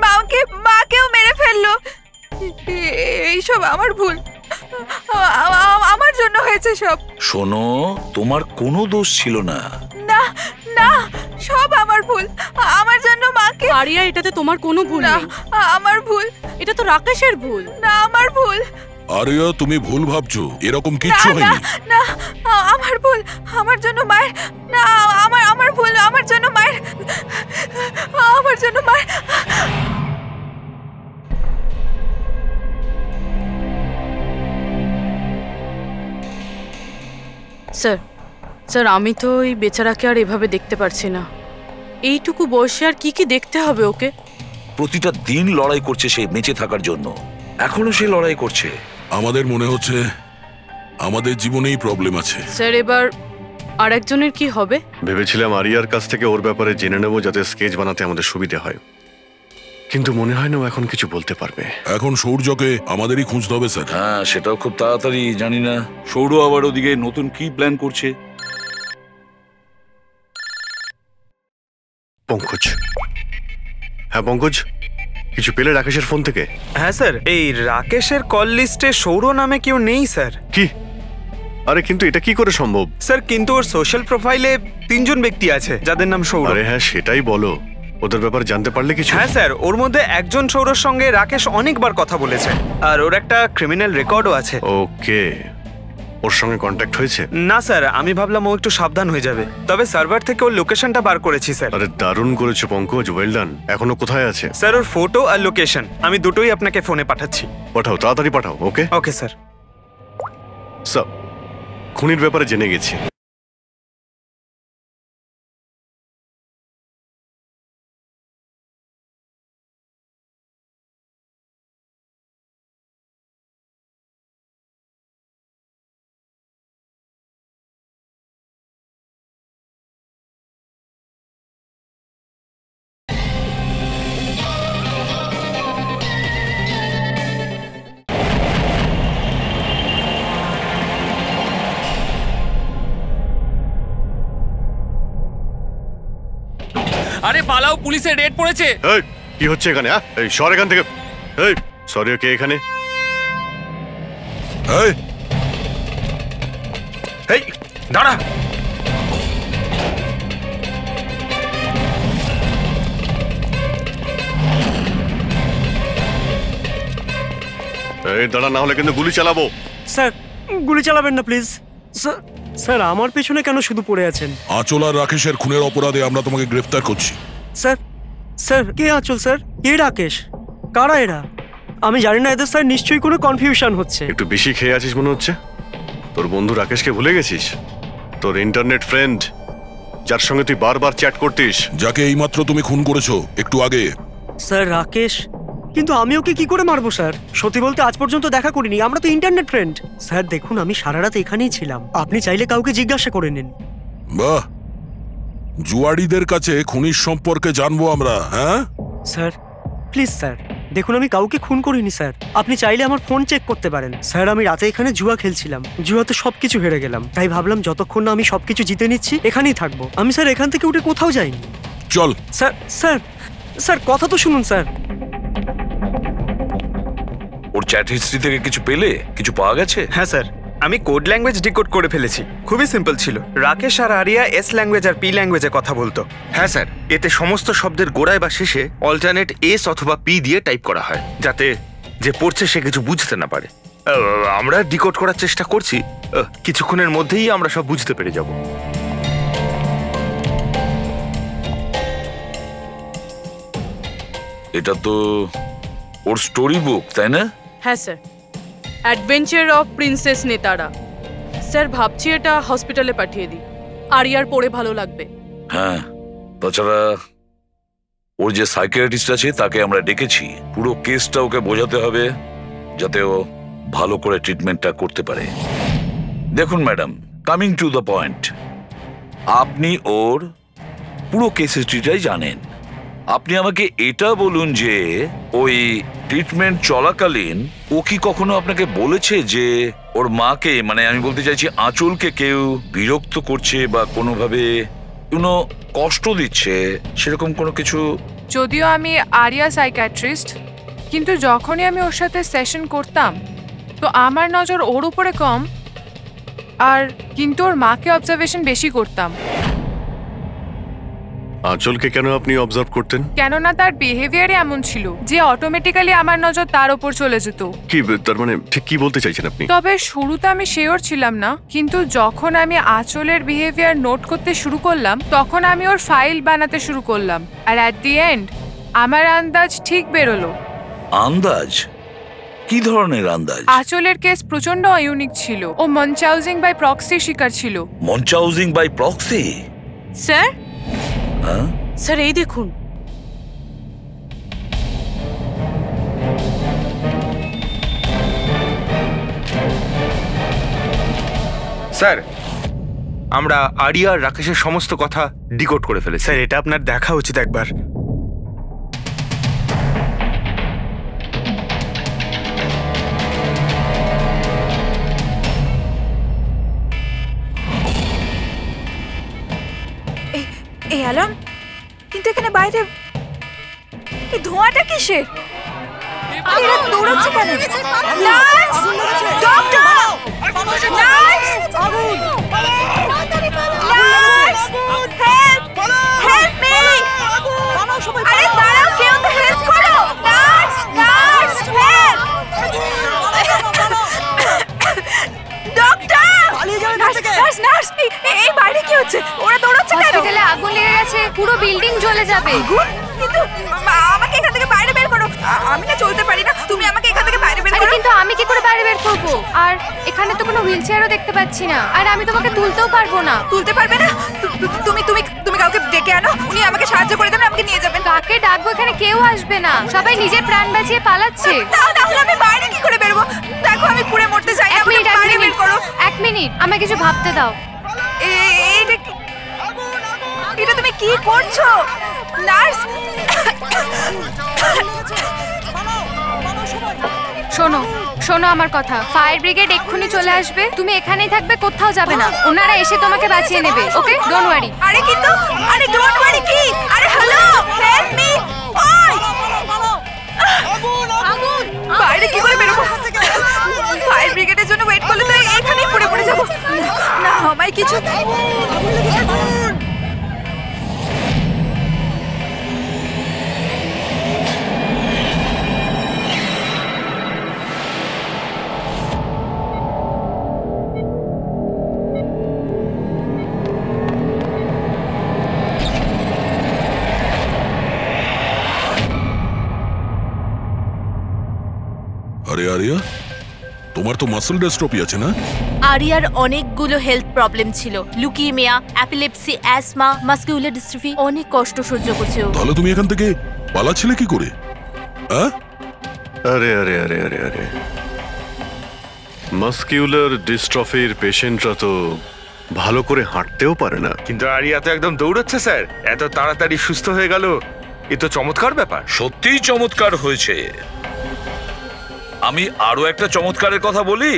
মাকেও মেরে ফেললো। এইসব আমার ভুল, আমার জন্য হয়েছে সব। শোনো, তোমার কোনো দোষ ছিল না। না না, সব আমার ভুল, আমার জন্য মাকে। আরিয়া, এটাতে তোমার কোনো ভুল নেই। আমার ভুল। এটা তো রাকেশের ভুল। না, আমার ভুল। আরিয়া, তুমি ভুল ভাবছো, এরকম কিচ্ছু হয়নি। না, আমার ভুল, আমার জন্য মায়ের। না, আমার ভুল, আমার জন্য মায়ের, আমার জন্য মায়ের। স্যার, স্যার আমি তো এই বেচারাকে আর এভাবে দেখতে পারছি না। এইটুকু বয়সে আর কি কি দেখতে হবে ওকে? প্রতিটা দিন লড়াই করছে সে বেঁচে থাকার জন্য, এখনো সে লড়াই করছে। আমাদের মনে হচ্ছে আমাদের জীবনেই প্রবলেম আছে। স্যার এবার আর একজনের কি হবে? ভেবেছিলাম আরিয়ার কাছ থেকে ওর ব্যাপারে জেনে নেব, যাতে স্কেচ বানাতে আমাদের সুবিধা হয়, কিন্তু মনে হয় না ও এখন কিছু বলতে পারবে। এখন সৌর্যকে আমাদেরই খুঁজতে হবে স্যার। হ্যাঁ, সেটাও খুব তাড়াতাড়ি। জানি না সৌর আবার ওদিকে নতুন কি প্ল্যান করছে। পঙ্কজ। হ্যাঁ পঙ্কজ, কিছু পেলে রাকেশের ফোন থেকে? হ্যাঁ স্যার, এই রাকেশের কল লিস্টে সৌর নামে কেউ নেই স্যার। কি? আরে কিন্তু এটা কি করে সম্ভব? স্যার কিন্তু ওর সোশ্যাল প্রোফাইলে 3 জন ব্যক্তি আছে যাদের নাম সৌর। আরে হ্যাঁ, সেটাই বলো, ওদের ব্যাপারে জানতে পারলে কিছু? হ্যাঁ স্যার, ওর মধ্যে একজন সৌরর সঙ্গে রাকেশ অনেকবার কথা বলেছে, আর ওর একটা ক্রিমিনাল রেকর্ডও আছে। ওকে, ওর সঙ্গে কন্ট্যাক্ট হয়েছে? না স্যার, আমি ভাবলাম ও একটু সাবধান হয়ে যাবে, তবে সার্ভার থেকে ওর লোকেশনটা বার করেছি স্যার। আরে দারুণ করেছো পঙ্কজ, ওয়েল ডান। এখনো কোথায় আছে? স্যার ওর ফটো আর লোকেশন আমি দুটোই আপনাকে ফোনে পাঠাচ্ছি। পাঠাও, তাড়াতাড়ি পাঠাও। ওকে ওকে স্যার। স্যার, খুনির ব্যাপারে জেনে গেছি। আরে পালাও, পুলিশের রেড পড়েছে। এই কি হচ্ছে এখানে? এই সর এখান থেকে। এই সরি, কে এখানে? এই এই দাঁড়া। এই দাঁড়া, না হলে কিন্তু গুলি চালাবো। স্যার গুলি চালাবেন না প্লিজ। স্যার আমার পেছনে কেন শুধু পড়ে আছেন? আঁচল আর রাকেশের খুনের অপরাধে আমরা তোমাকে গ্রেফতার করছি। স্যার স্যার কে আঁচল স্যার? কে রাকেশ? কারা এরা? আমি জানি না এদের স্যার, নিশ্চয়ই কোনো কনফিউশন হচ্ছে। একটু বেশি খেয়ে আছিস মনে হচ্ছে। তোর বন্ধু রাকেশকে ভুলে গেছিস? তোর ইন্টারনেট ফ্রেন্ড, যার সঙ্গে তুই বারবার চ্যাট করতিস, যাকে এইমাত্র তুমি খুন করেছো একটু আগে। স্যার রাকেশ? কিন্তু আমি ওকে কি করে মারবো স্যার? সত্যি বলতে আজ পর্যন্ত দেখা করিনি, আমরা তো ইন্টারনেট ফ্রেন্ড। স্যার দেখুন, আমি সারা রাত এখানেই ছিলাম, আপনি চাইলে কাউকে জিজ্ঞাসা করে নিন। বাহ, জুয়াড়িদের কাছে খুনির সম্পর্কে জানবো আমরা। হ্যাঁ স্যার প্লিজ স্যার, দেখুন আমি কাউকে খুন করিনি স্যার, আপনি চাইলে আমার ফোন চেক করতে পারেন। স্যার আমি রাতে এখানে জুয়া খেলছিলাম, জুয়াতে সবকিছু হেরে গেলাম, তাই ভাবলাম যতক্ষণ না আমি সবকিছু জিতে নিচ্ছি এখানেই থাকবো। আমি স্যার এখান থেকে উঠে কোথাও যাইনি। চল। স্যার স্যার স্যার কথা তো শুনুন স্যার। ওর চ্যাট হিস্ট্রি থেকে কিছু পেলে? কিছু পাওয়া গেছে? হ্যাঁ স্যার, আমি কোড ল্যাঙ্গুয়েজ ডিকোড করে ফেলেছি। খুবই সিম্পল ছিল। রাকেশ আর আরিয়া এস ল্যাঙ্গুয়েজ আর পি ল্যাঙ্গুয়েজে কথা বলতো। হ্যাঁ স্যার, এতে সমস্ত শব্দের গোড়ায় বা শেষে অল্টারনেট এস অথবা পি দিয়ে টাইপ করা হয়, যাতে যে পড়ছে সে কিছু বুঝতে না পারে। আমরা ডিকোড করার চেষ্টা করছি, কিছুক্ষণের মধ্যেই আমরা সব বুঝতে পেরে যাব। এটা তো ওর স্টোরি বুক, তাই না? হ্যাঁ স্যার, অ্যাডভেঞ্চার অফ প্রিন্সেস নেতারা। স্যার ভাবছি এটা হসপিটালে পাঠিয়ে দিই, আরিয়ার পড়ে ভালো লাগবে। হ্যাঁ, তাছাড়া ওর যে সাইকিয়াট্রিস্ট আছে তাকে আমরা ডেকেছি। পুরো কেসটা ওকে বোঝাতে হবে, যাতে ও ভালো করে ট্রিটমেন্টটা করতে পারে। দেখুন madam, coming to the point, আপনি ওর পুরো কেস হিস্ট্রিটাই জানেন। আপনি আমাকে এটা বলুন যে ওই ট্রিটমেন্ট চলাকালীন ও কি কখনো আপনাকে বলেছে যে ওর মাকে, মানে আমি বলতে চাইছি আঁচলকে, কেউ বিরক্ত করছে বা কোনোভাবে কোনো কষ্ট দিচ্ছে, সেরকম কোনো কিছু? যদিও আমি আরিয়া সাইকিয়াট্রিস্ট, কিন্তু যখনই আমি ওর সাথে সেশন করতাম তো আমার নজর ওর উপরে কম, আর কিন্তু ওর মাকে অবজারভেশন বেশি করতাম। আঁচলকে কেন আপনি অবজার্ভ করতেন? কেননা তার বিহেভিয়ারে এমন ছিল যে অটোমেটিক্যালি আমার নজর তার উপর চলে যেত। কি তার মানে, ঠিক কি বলতে চাইছেন আপনি? তবে শুরুতে আমি শিওর ছিলাম না, কিন্তু যখন আমি আঁচলের বিহেভিয়ার নোট করতে শুরু করলাম তখন আমি ওর ফাইল বানাতে শুরু করলাম, আর অ্যাট দি এন্ড আমার আন্দাজ ঠিক বেরোলো। আন্দাজ? কি ধরনের আন্দাজ? আঁচলের কেস প্রচন্ড ইউনিক ছিল। ও মনচাউজিং বাই প্রক্সি শিকার ছিল। মনচাউজিং বাই প্রক্সি? স্যার হ্যাঁ স্যার, এই দেখুন। স্যার, আমরা আরিয়া আর রাকেশের সমস্ত কথা ডিকোড করে ফেলেছি। স্যার এটা আপনার দেখা উচিত একবার। এই অ্যালার্ম, কিন্তু এখানে বাইরে এই ধোঁয়াটা কিসের? এরা দৌড়াচ্ছে কেন? Nurse! Doctor! Nurse! Nurse! Help! Help me! আরে দাঁড়াও, কেউ তো হেল্প করো! Nurse! Nurse! Help! Doctor! Nurse! Nurse! এই বাইরে কি হচ্ছে? ওরা দৌড়াচ্ছে কেন? হসপিটালে আগুন লেগে গেছে, পুরো বিল্ডিং জ্বলে যাবে। আগুন? কিন্তু আমাকে এখান থেকে বাইরে বের করো। আমি না চলতে পারি না, তুমি আমাকে এখান থেকে বাইরে বের করো। কিন্তু আমি কি করে বাইরে বের করব? আর এখানে তো কোনো হুইলচেয়ারও দেখতে পাচ্ছি না, আর আমি তোমাকে তুলতেও পারবো না। তুলতে পারবে না? তুমি তুমি তুমি কাউকে ডেকে আনো, উনি আমাকে সাহায্য করে দেন, আমাকে নিয়ে যাবেন। কাকে ডাকবো? এখানে কেউ আসবে না, সবাই নিজের প্রাণ বাঁচিয়ে পালাচ্ছে। তাহলে আমি বাইরে কি করে বেরোবো? দেখো আমি পুড়ে মরতে চাই না, আমাকে বাইরে বের করো। এক মিনিট, আমাকে কিছু ভাবতে দাও। এটা তুমি কি করছো নার্স? শোনো শোনো আমার কথা, ফায়ার ব্রিগেড এক্ষুনি চলে আসবে, তুমি এখানেই থাকবে, কোথাও যাবে না, ওনারা এসে তোমাকে বাঁচিয়ে নেবে, ওকে? Don't worry. আরে কিন্তু আরে ডোন্ট ওয়ারি কি? আরে হ্যালো, হেল্প মি। ওই আগুন! বাইরে কি করে বেরোবো? ফায়ার ব্রিগেডের জন্য ওয়েট করলে তো এখানেই পড়ে যাবো। না আমায় কিছু আরে আরিয়া, তোমার তো মাসল ডিস্ট্রফি আছে না? আরিয়ার অনেকগুলো হেলথ প্রবলেম ছিল, লুকিমিয়া, অ্যাপিলেপসি, অ্যাসমা, মাসকুলার ডিস্ট্রফি, অনেক কষ্ট সহ্য করছে ও। তাহলে তুমি এখান থেকে পালাচ্ছিলে কি করে? আরে আরে আরে আরে আরে মাসকুলার ডিস্ট্রফির পেশেন্টরা তো ভালো করে হাঁটতেও পারে না। কিন্তু আরিয়া তো একদম দৌড়চ্ছে স্যার, এত তাড়াতাড়ি সুস্থ হয়ে গেল, এ তো চমৎকার ব্যাপার। সত্যিই চমৎকার হয়েছে। আমি আরো একটা চমৎকারের কথা বলি,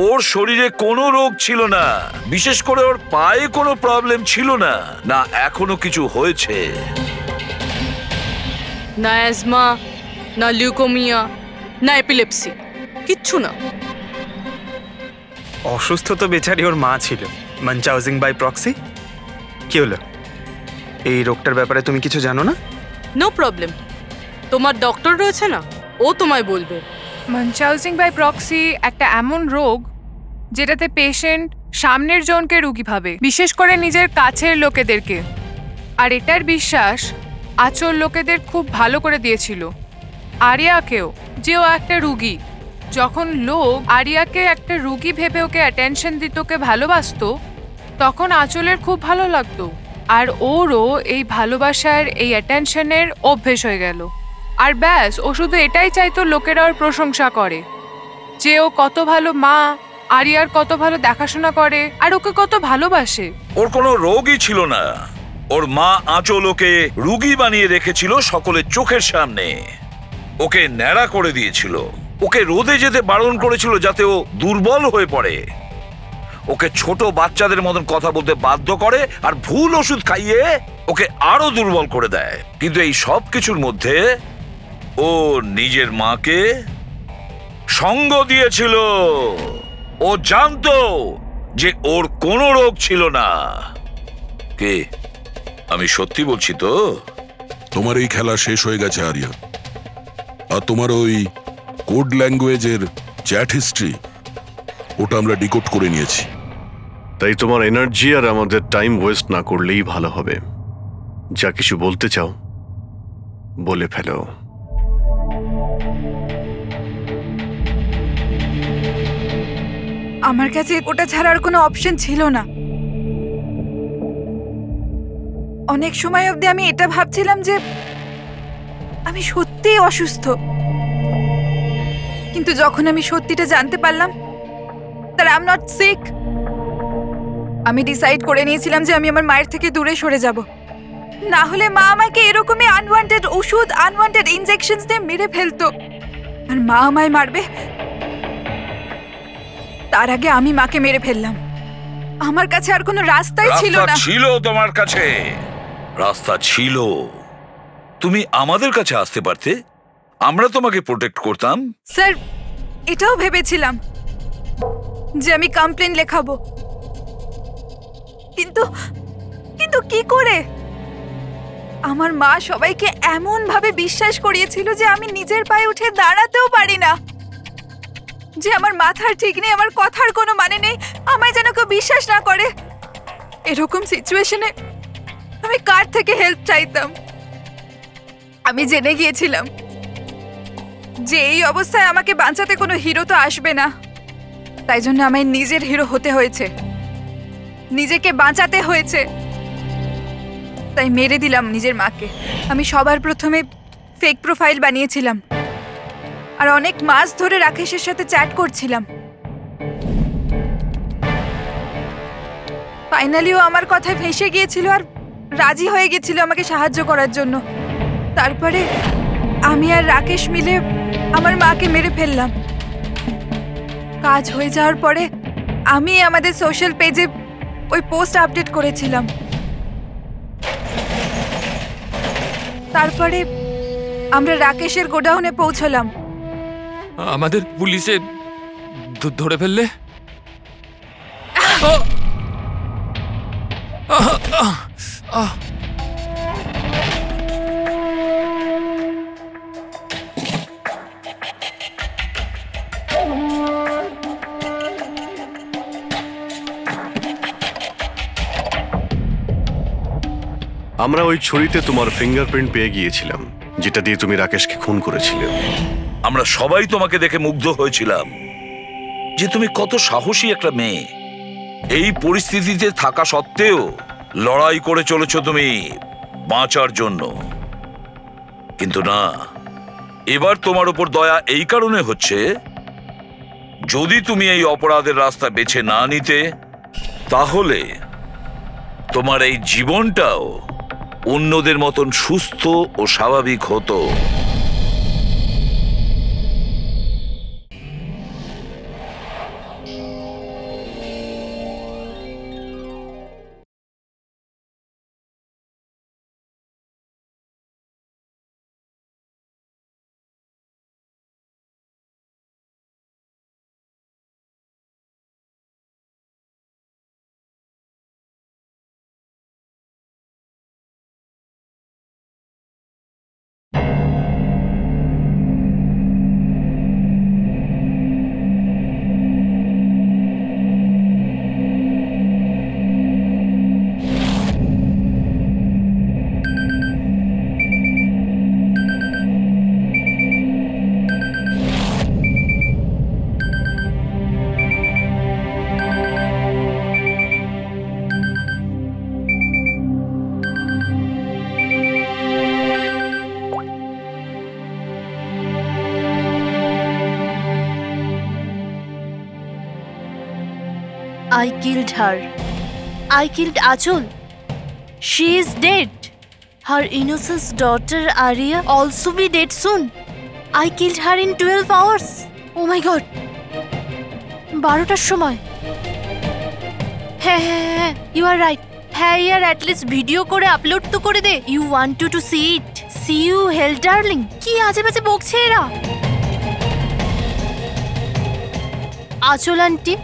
ওর শরীরে কোনো রোগ ছিল না, বিশেষ করে ওর পায়ে কোনো প্রবলেম ছিল না, না এখনো কিছু হয়েছে। না অ্যাজমা, না লিউকোমিয়া, না এপিলেপসি, কিচ্ছু না। অসুস্থ তো বেচারি ওর মা ছিল, মানচাউজিং বাই প্রক্সি। কি হলো, এই রোগটার ব্যাপারে তুমি কিছু জানো না? নো প্রবলেম, তোমার ডক্টর রয়েছে না, ও তোমায় বলবে। মানচাউজিং বাই প্রক্সি একটা এমন রোগ যেটাতে পেশেন্ট সামনের জনকে রোগী ভাবে, বিশেষ করে নিজের কাছের লোকেদেরকে। আর এটার বিশ্বাস আচল লোকেদের খুব ভালো করে দিয়েছিল আরিয়াকেও, যে ও একটা রুগী। যখন লোক আরিয়াকে একটা রুগী ভেবে ওকে অ্যাটেনশন দিত, ওকে ভালোবাসতো, তখন আচলের খুব ভালো লাগতো। আর ওরও এই ভালোবাসার, এই অ্যাটেনশনের অভ্যেস হয়ে গেল। আর ব্যাস, ও শুধু এটাই চাইতো লোকেরা ওর প্রশংসা করে, যে ও কত ভালো মা, আরিয়ার কত ভালো দেখাশোনা করে, আর ওকে কত ভালোবাসে। ওর কোনো রোগই ছিল না, ওর মা আঁচল ওকে রুগী বানিয়ে রেখেছিল সকলের চোখের সামনে। ওকে ন্যাড়া করে দিয়েছিল, ওকে রোদে যেতে বারণ করেছিল যাতে ও দুর্বল হয়ে পড়ে, ওকে ছোট বাচ্চাদের মতন কথা বলতে বাধ্য করে, আর ভুল ওষুধ খাইয়ে ওকে আরো দুর্বল করে দেয়। কিন্তু এই সব কিছুর মধ্যে ও নিজের মাকে সঙ্গ দিয়েছিল। ও জানতো যে ওর কোনো রোগ ছিল না। কে, আমি সত্যি বলছি তো? তোমার এই খেলা শেষ হয়ে গেছে আরিয়া, আর তোমার ওই কোড ল্যাঙ্গুয়েজের চ্যাট হিস্ট্রি, ওটা আমরা ডিকোড করে নিয়েছি। তাই তোমার এনার্জি আর আমাদের টাইম ওয়েস্ট না করলেই ভালো হবে। যা কিছু বলতে চাও বলে ফেলো। আমার কাছে ওটা ছাড়ার কোনো অপশন ছিল না। অনেক সময় অবধি আমি এটা ভাবছিলাম যে আমি সত্যিই অসুস্থ, কিন্তু যখন আমি সত্যিটা জানতে পারলাম that I'm not sick, আমি ডিসাইড করে নিয়েছিলাম যে আমি আমার মায়ের থেকে দূরে সরে যাব। না হলে মা আমাকে এরকমই আনওয়ান্টেড ওষুধ, আনওয়ান্টেড ইনজেকশনস দিয়ে মেরে ফেলতো। আর মা আমায় মারবে তার আগে আমি মাকে মেরে ফেললাম। আমার কাছে আর কোনো রাস্তাই ছিল না। ছিল তোমার কাছে রাস্তা ছিল, তুমি আমাদের কাছে আসতে পারতে, আমরা তোমাকে প্রোটেক্ট করতাম। স্যার, এটাও ভেবেছিলাম যে আমি কমপ্লেন লেখাবো, কিন্তু কিন্তু কি করে? আমার মা সবাইকে এমন ভাবে বিশ্বাস করিয়েছিল যে আমি নিজের পায়ে উঠে দাঁড়াতেও পারি না, যে আমার মাথার ঠিক নেই, আমার কথার কোনো মানে নেই, আমায় যেন কেউ বিশ্বাস না করে। এরকম সিচুয়েশনে আমি কার থেকে হেল্প চাইতাম? আমি জেনে গিয়েছিলাম যে এই অবস্থায় আমাকে বাঁচাতে কোনো হিরো তো আসবে না, তাই জন্য আমায় নিজের হিরো হতে হয়েছে, নিজেকে বাঁচাতে হয়েছে। তাই মেরে দিলাম নিজের মাকে। আমি সবার প্রথমে ফেক প্রোফাইল বানিয়েছিলাম, আর অনেক মাস ধরে রাকেশের সাথে চ্যাট করছিলাম। ফাইনালিও আমার কথায় ফেঁসে গিয়েছিল আর রাজি হয়ে গেছিল আমাকে সাহায্য করার জন্য। তারপরে আমি আর রাকেশ মিলে আমার মাকে মেরে ফেললাম। কাজ হয়ে যাওয়ার পরে আমি আমাদের সোশ্যাল পেজে ওই পোস্ট আপডেট করেছিলাম। তারপরে আমরা রাকেশের গোডাউনে পৌঁছলাম। আমাদের পুলিশে ধরে ফেললে? আমরা ওই ছুরিতে তোমার ফিঙ্গারপ্রিন্ট পেয়ে গিয়েছিলাম, যেটা দিয়ে তুমি রাকেশকে খুন করেছিলে। আমরা সবাই তোমাকে দেখে মুগ্ধ হয়েছিলাম যে তুমি কত সাহসী একটা মেয়ে। এই পরিস্থিতিতে থাকা সত্ত্বেও লড়াই করে চলেছো তুমি বাঁচার জন্য। কিন্তু না, এবার তোমার উপর দয়া এই কারণে হচ্ছে, যদি তুমি এই অপরাধের রাস্তা বেছে না নিতে, তাহলে তোমার এই জীবনটাও অন্যদের মতন সুস্থ ও স্বাভাবিক হতো। I killed her. I killed Achol. She is dead. Her innocent daughter Arya also be dead soon. I killed her in 12 hours. Oh my god. 12টার সময়। হ্যাঁ, you are right. হ্যাঁ ইয়ার অ্যাটলিস্ট ভিডিও করে আপলোড তো করে দে। You want to see it. See you hell darling. কি আজে বাজে বকছে এরা। আচল আন্টি,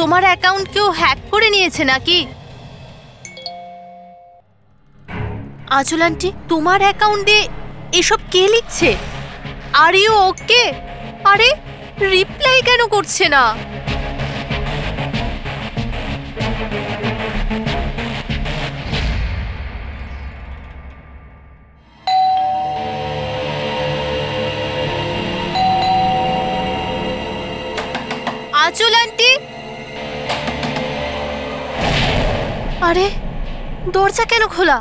তোমার অ্যাকাউন্ট কেউ হ্যাক করে নিয়েছে নাকি? আচল আন্টি, তোমার অ্যাকাউন্টে এসব কে লিখছে? Are you okay? আরে রিপ্লাই কেন করছে না? আচল আন্টি, আরে দরজা কেন খোলা?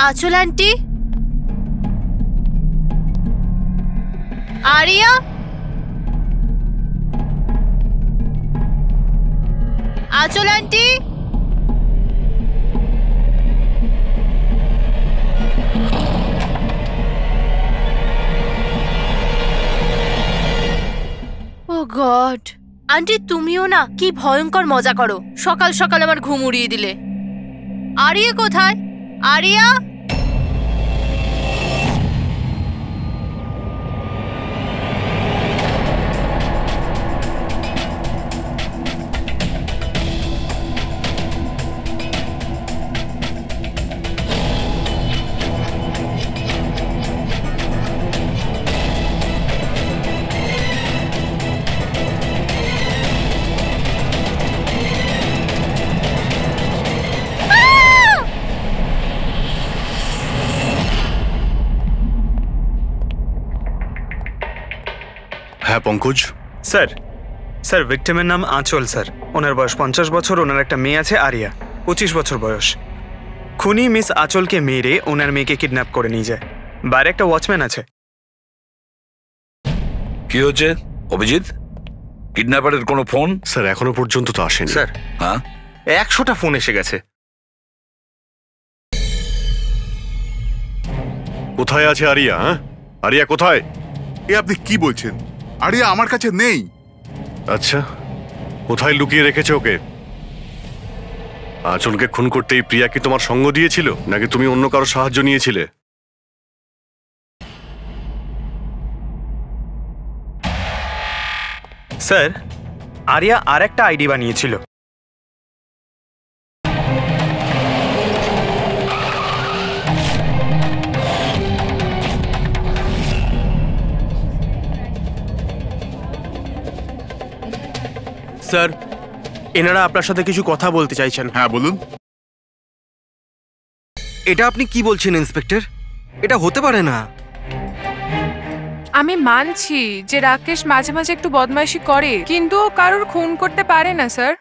আচল আন্টি, আরিয়া, আচল আন্টি, ও গড, আন্টি তুমিও না কি ভয়ঙ্কর মজা করো। সকাল সকাল আমার ঘুম উড়িয়ে দিলে। আরিয়া কোথায়? আরিয়া, হ্যাঁ পঙ্কজ। স্যার ভিক্টিমের নাম আঁচল স্যার। ওনার বয়স 50 বছর। ওনার একটা মেয়ে আছে আরিয়া, 25 বছর বয়স। খুনি মিস আঁচলকে মেরে ওনার মেয়েকে কিডন্যাপ করে নিয়ে যায়। বাইরে একটা ওয়াচম্যান আছে। কি হচ্ছে অভিজিৎ? কিডন্যাপারের কোনো ফোন? স্যার এখনো পর্যন্ত তো আসেনি। স্যার হ্যাঁ, 100টা ফোন এসে গেছে। কোথায় আছে আরিয়া? হ্যাঁ, আরিয়া কোথায়? এ আপনি কি বলছেন? আরিয়া আমার কাছে নেই। আচ্ছা, কোথায় লুকিয়ে রেখেছে ওকে? আঁচলকে খুন করতেই প্রিয়া কি তোমার সঙ্গ দিয়েছিল, নাকি তুমি অন্য কারো সাহায্য নিয়েছিলে? স্যার, আরিয়া আর একটা আইডি বানিয়েছিল। স্যার, এনারা আপনার সাথে কিছু কথা বলতে চাইছেন। হ্যাঁ বলুন। এটা আপনি কি বলছেন ইন্সপেক্টর? এটা হতে পারে না। আমি মানছি যে রাকেশ মাঝে মাঝে একটু বদমাইশি করে, কিন্তু ও কারোর খুন করতে পারে না স্যার।